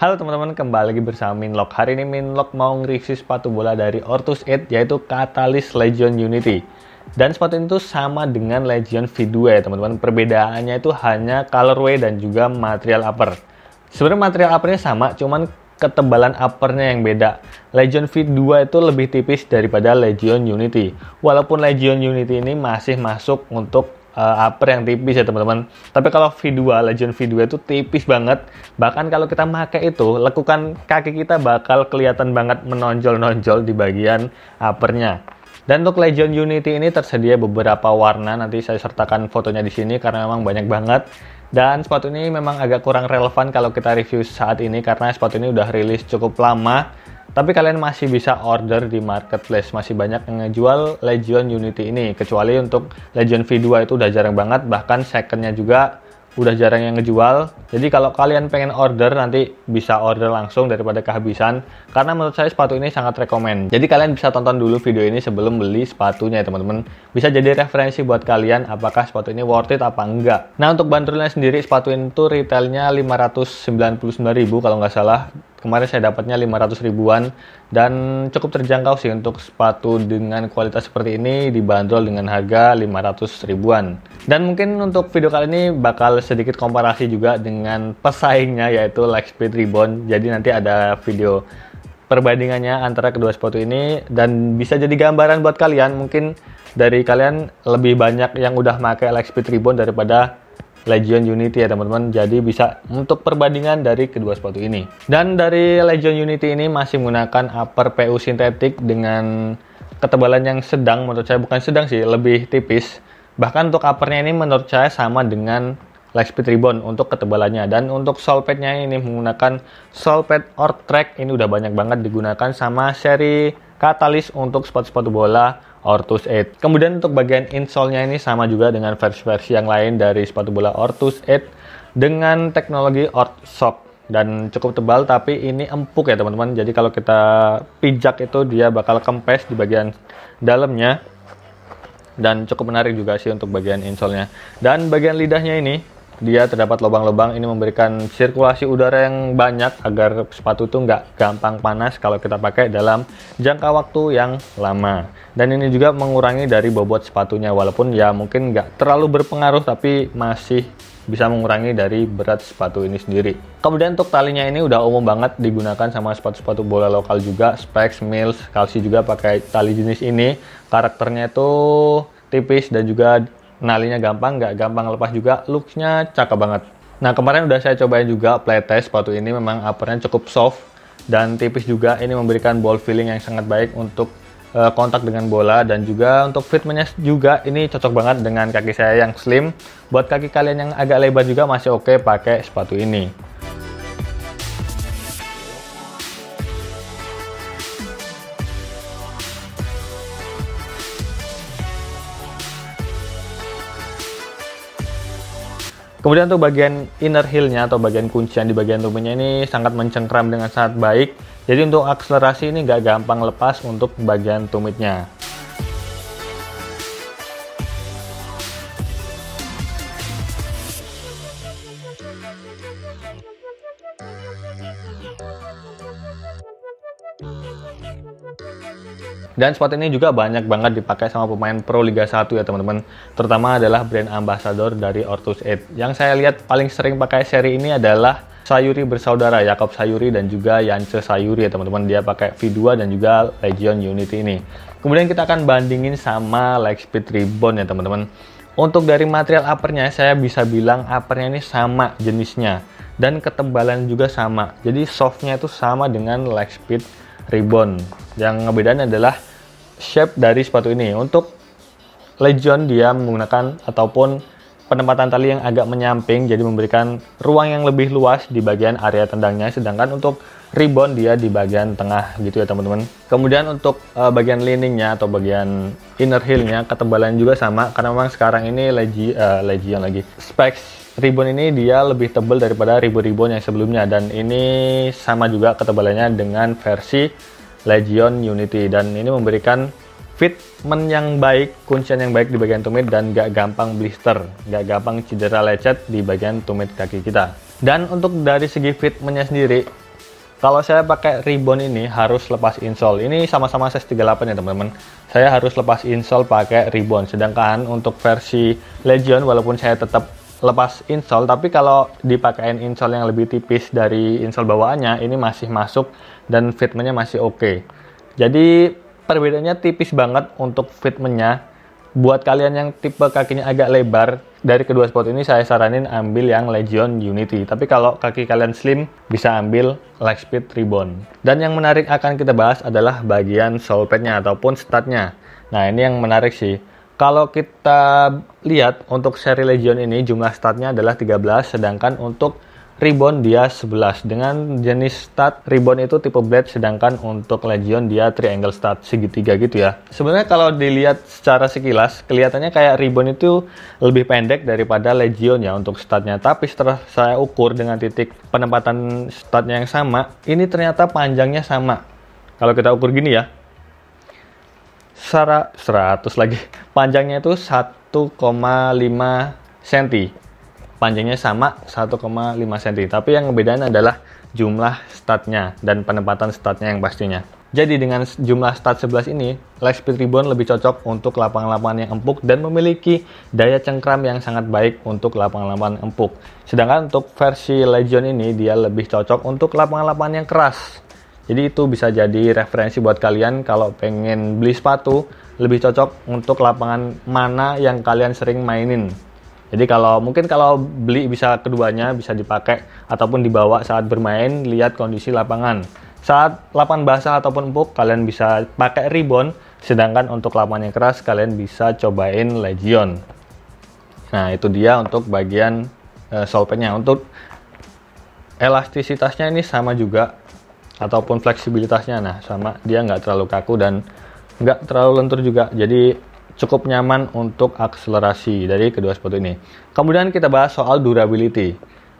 Halo teman-teman, kembali lagi bersama Minlock. Hari ini Minlock mau nge-review sepatu bola dari Ortus 8, yaitu Catalyst Legion Unity. Dan sepatu ini tuh sama dengan Legion V2 ya teman-teman. Perbedaannya itu hanya colorway dan juga material upper. Sebenarnya material uppernya sama, cuman ketebalan uppernya yang beda. Legion V2 itu lebih tipis daripada Legion Unity. Walaupun Legion Unity ini masih masuk untuk upper yang tipis ya teman-teman. Tapi kalau V2, Legion V2 itu tipis banget. Bahkan kalau kita pakai itu, lekukan kaki kita bakal kelihatan banget menonjol-nonjol di bagian uppernya. Dan untuk Legion Unity ini tersedia beberapa warna. Nanti saya sertakan fotonya di sini karena memang banyak banget. Dan sepatu ini memang agak kurang relevan kalau kita review saat ini karena sepatu ini udah rilis cukup lama. Tapi kalian masih bisa order di marketplace, masih banyak yang ngejual Legion Unity ini. Kecuali untuk Legion V2 itu udah jarang banget, bahkan secondnya juga udah jarang yang ngejual. Jadi kalau kalian pengen order, nanti bisa order langsung daripada kehabisan. Karena menurut saya sepatu ini sangat rekomen. Jadi kalian bisa tonton dulu video ini sebelum beli sepatunya ya teman-teman. Bisa jadi referensi buat kalian apakah sepatu ini worth it apa enggak. Nah untuk bandrolnya sendiri, sepatu ini tuh retailnya 599.000 kalau nggak salah. Kemarin saya dapatnya 500 ribuan dan cukup terjangkau sih untuk sepatu dengan kualitas seperti ini dibanderol dengan harga 500 ribuan. Dan mungkin untuk video kali ini bakal sedikit komparasi juga dengan pesaingnya yaitu Lightspeed Rebound. Jadi nanti ada video perbandingannya antara kedua sepatu ini dan bisa jadi gambaran buat kalian. Mungkin dari kalian lebih banyak yang udah pakai Lightspeed Rebound daripada Legion Unity ya teman-teman. Jadi bisa untuk perbandingan dari kedua sepatu ini. Dan dari Legion Unity ini masih menggunakan upper PU sintetik dengan ketebalan yang sedang, menurut saya bukan sedang sih, lebih tipis. Bahkan untuk uppernya ini menurut saya sama dengan Lightspeed Rebound untuk ketebalannya. Dan untuk sole padnya ini menggunakan sole pad Orttrack, ini udah banyak banget digunakan sama seri Catalyst untuk sepatu-sepatu bola Ortus 8. Kemudian untuk bagian insole-nya ini sama juga dengan versi-versi yang lain dari sepatu bola Ortus 8 dengan teknologi Ortshock dan cukup tebal, tapi ini empuk ya teman-teman. Jadi kalau kita pijak itu dia bakal kempes di bagian dalamnya dan cukup menarik juga sih untuk bagian insole-nya. Dan bagian lidahnya ini dia terdapat lubang-lubang, ini memberikan sirkulasi udara yang banyak agar sepatu itu nggak gampang panas kalau kita pakai dalam jangka waktu yang lama. Dan ini juga mengurangi dari bobot sepatunya, walaupun ya mungkin nggak terlalu berpengaruh tapi masih bisa mengurangi dari berat sepatu ini sendiri. Kemudian untuk talinya ini udah umum banget digunakan sama sepatu-sepatu bola lokal juga, Specs, Mills, Kalsi juga pakai tali jenis ini. Karakternya itu tipis dan juga nalinya gampang, nggak gampang lepas juga, looks-nya cakep banget. Nah kemarin udah saya cobain juga playtest sepatu ini, memang uppernya cukup soft dan tipis juga. Ini memberikan ball feeling yang sangat baik untuk kontak dengan bola dan juga untuk fitmentnya juga ini cocok banget dengan kaki saya yang slim. Buat kaki kalian yang agak lebar juga masih oke pakai sepatu ini. Kemudian untuk bagian inner heel-nya atau bagian kuncian di bagian tumitnya ini sangat mencengkram dengan sangat baik. Jadi untuk akselerasi ini nggak gampang lepas untuk bagian tumitnya. Dan sepatu ini juga banyak banget dipakai sama pemain pro Liga 1 ya teman-teman. Terutama adalah brand ambassador dari Ortus 8. Yang saya lihat paling sering pakai seri ini adalah Sayuri bersaudara, Yakob Sayuri dan juga Yance Sayuri ya teman-teman. Dia pakai V2 dan juga Legion Unity ini. Kemudian kita akan bandingin sama Lightspeed Rebound ya teman-teman. Untuk dari material uppernya, saya bisa bilang uppernya ini sama jenisnya. Dan ketebalan juga sama. Jadi softnya itu sama dengan Lightspeed Rebound. Yang ngebedain adalah shape dari sepatu ini. Untuk Legion dia menggunakan ataupun penempatan tali yang agak menyamping, jadi memberikan ruang yang lebih luas di bagian area tendangnya, sedangkan untuk Rebound dia di bagian tengah gitu ya teman-teman. Kemudian untuk bagian lining-nya atau bagian inner heel-nya ketebalan juga sama, karena memang sekarang ini Legion lagi. Specs Rebound ini dia lebih tebal daripada Rebound yang sebelumnya, dan ini sama juga ketebalannya dengan versi Legion Unity, dan ini memberikan fitment yang baik, kuncian yang baik di bagian tumit, dan gak gampang blister, gak gampang cedera lecet di bagian tumit kaki kita. Dan untuk dari segi fitmentnya sendiri, Kalau saya pakai Reebok ini harus lepas insole. Ini sama-sama size 38 ya teman-teman. Saya harus lepas insole pakai Reebok. Sedangkan untuk versi Legion, walaupun saya tetap lepas insole, tapi kalau dipakein insole yang lebih tipis dari insole bawaannya, ini masih masuk dan fitmentnya masih oke. Jadi perbedaannya tipis banget untuk fitmentnya. Buat kalian yang tipe kakinya agak lebar, dari kedua sepatu ini saya saranin ambil yang Legion Unity. Tapi kalau kaki kalian slim, bisa ambil Lightspeed Reebok. Dan yang menarik akan kita bahas adalah bagian sole padnya ataupun studnya. Nah, ini yang menarik sih. Kalau kita lihat untuk seri Legion ini jumlah studnya adalah 13, sedangkan untuk Reebok dia 11. Dengan jenis stud, Reebok itu tipe blade, sedangkan untuk Legion dia triangle stud, segitiga gitu ya. Sebenarnya kalau dilihat secara sekilas, kelihatannya kayak Reebok itu lebih pendek daripada Legion ya untuk studnya. Tapi setelah saya ukur dengan titik penempatan studnya yang sama, ini ternyata panjangnya sama. Kalau kita ukur gini ya, 100 lagi. Panjangnya itu 1,5 cm. Panjangnya sama 1,5 cm, tapi yang ngebedain adalah jumlah studnya dan penempatan studnya yang pastinya. Jadi dengan jumlah stud 11 ini, Lightspeed Reebok lebih cocok untuk lapangan-lapangan yang empuk dan memiliki daya cengkram yang sangat baik untuk lapangan-lapangan empuk. Sedangkan untuk versi Legion ini, dia lebih cocok untuk lapangan-lapangan yang keras. Jadi itu bisa jadi referensi buat kalian kalau pengen beli sepatu, lebih cocok untuk lapangan mana yang kalian sering mainin. Jadi kalau beli bisa keduanya, bisa dipakai ataupun dibawa saat bermain, lihat kondisi lapangan. Saat lapangan basah ataupun empuk, kalian bisa pakai Reebok, sedangkan untuk lapangan yang keras, kalian bisa cobain Legion. Nah, itu dia untuk bagian sole padnya. Untuk elastisitasnya ini sama juga, ataupun fleksibilitasnya, nah sama, dia nggak terlalu kaku dan nggak terlalu lentur juga. Jadi cukup nyaman untuk akselerasi dari kedua sepatu ini. Kemudian kita bahas soal durability.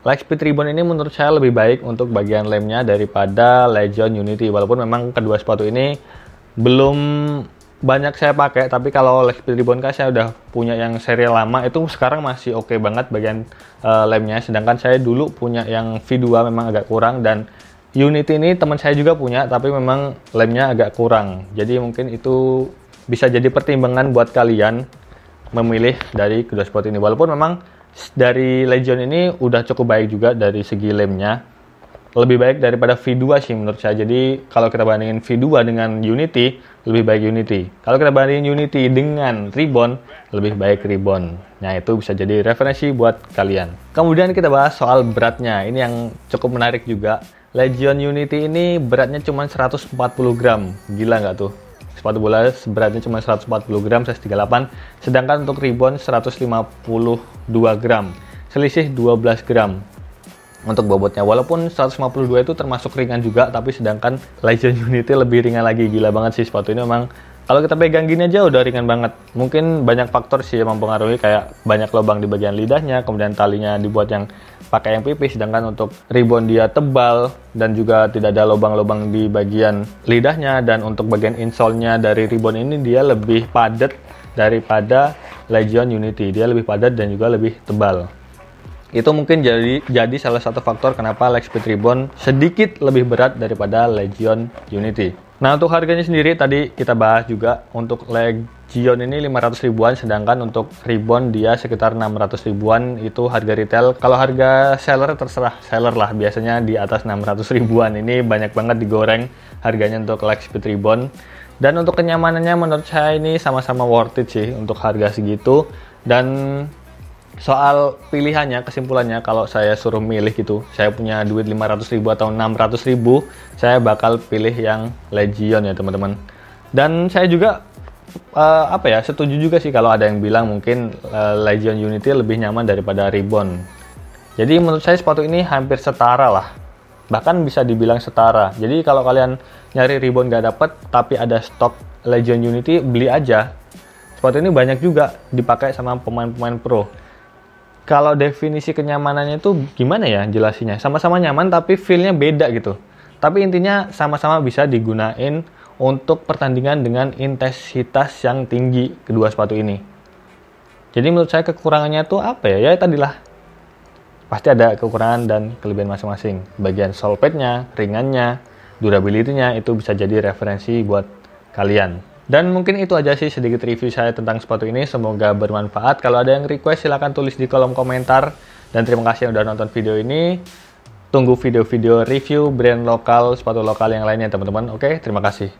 Lightspeed Reebok ini menurut saya lebih baik untuk bagian lemnya daripada Legion Unity. Walaupun memang kedua sepatu ini belum banyak saya pakai, tapi kalau Lightspeed Reebok kan saya udah punya yang seri lama, itu sekarang masih oke banget bagian lemnya. Sedangkan saya dulu punya yang V2 memang agak kurang, dan Unity ini teman saya juga punya, tapi memang lemnya agak kurang. Jadi mungkin itu bisa jadi pertimbangan buat kalian memilih dari kedua sepatu ini. Walaupun memang dari Legion ini udah cukup baik juga dari segi lemnya. Lebih baik daripada V2 sih menurut saya. Jadi kalau kita bandingin V2 dengan Unity, lebih baik Unity. Kalau kita bandingin Unity dengan Reebok, lebih baik Reebok. Nah, itu bisa jadi referensi buat kalian. Kemudian kita bahas soal beratnya. Ini yang cukup menarik juga. Legion Unity ini beratnya cuma 140 gram. Gila nggak tuh? Sepatu bola beratnya cuma 140 gram, size 38. Sedangkan untuk Reebok 152 gram. Selisih 12 gram untuk bobotnya. Walaupun 152 itu termasuk ringan juga, tapi sedangkan Legion Unity lebih ringan lagi. Gila banget sih sepatu ini memang. Kalau kita pegang gini aja udah ringan banget. Mungkin banyak faktor sih yang mempengaruhi, kayak banyak lubang di bagian lidahnya, kemudian talinya dibuat yang pakai yang pipih, sedangkan untuk Reebok dia tebal dan juga tidak ada lubang-lubang di bagian lidahnya. Dan untuk bagian insole-nya dari Reebok ini dia lebih padat daripada Legion Unity. Dia lebih padat dan juga lebih tebal. Itu mungkin jadi salah satu faktor kenapa Lightspeed Reebok sedikit lebih berat daripada Legion Unity. Nah, untuk harganya sendiri tadi kita bahas juga. Untuk Legion ini 500 ribuan, sedangkan untuk Reebok dia sekitar 600 ribuan itu harga retail. Kalau harga seller terserah seller lah, biasanya di atas 600 ribuan. Ini banyak banget digoreng harganya untuk Lightspeed Reebok. Dan untuk kenyamanannya menurut saya ini sama-sama worth it sih untuk harga segitu. Dan soal pilihannya, kesimpulannya, kalau saya suruh milih gitu, saya punya duit 500 ribu atau 600 ribu, saya bakal pilih yang Legion ya teman-teman. Dan saya juga setuju juga sih kalau ada yang bilang mungkin Legion Unity lebih nyaman daripada Reebok. Jadi menurut saya sepatu ini hampir setara lah, bahkan bisa dibilang setara. Jadi kalau kalian nyari Reebok nggak dapet tapi ada stok Legion Unity, beli aja. Sepatu ini banyak juga dipakai sama pemain-pemain pro. Kalau definisi kenyamanannya itu gimana ya jelasinnya? Sama-sama nyaman tapi feel-nya beda gitu. Tapi intinya sama-sama bisa digunain untuk pertandingan dengan intensitas yang tinggi kedua sepatu ini. Jadi menurut saya kekurangannya tuh apa ya? Ya tadilah pasti ada kekurangan dan kelebihan masing-masing. Bagian sole pad-nya, ringannya, durability-nya itu bisa jadi referensi buat kalian. Dan mungkin itu aja sih sedikit review saya tentang sepatu ini. Semoga bermanfaat. Kalau ada yang request silahkan tulis di kolom komentar. Dan terima kasih yang udah nonton video ini. Tunggu video-video review brand lokal, sepatu lokal yang lainnya teman-teman. Oke, terima kasih.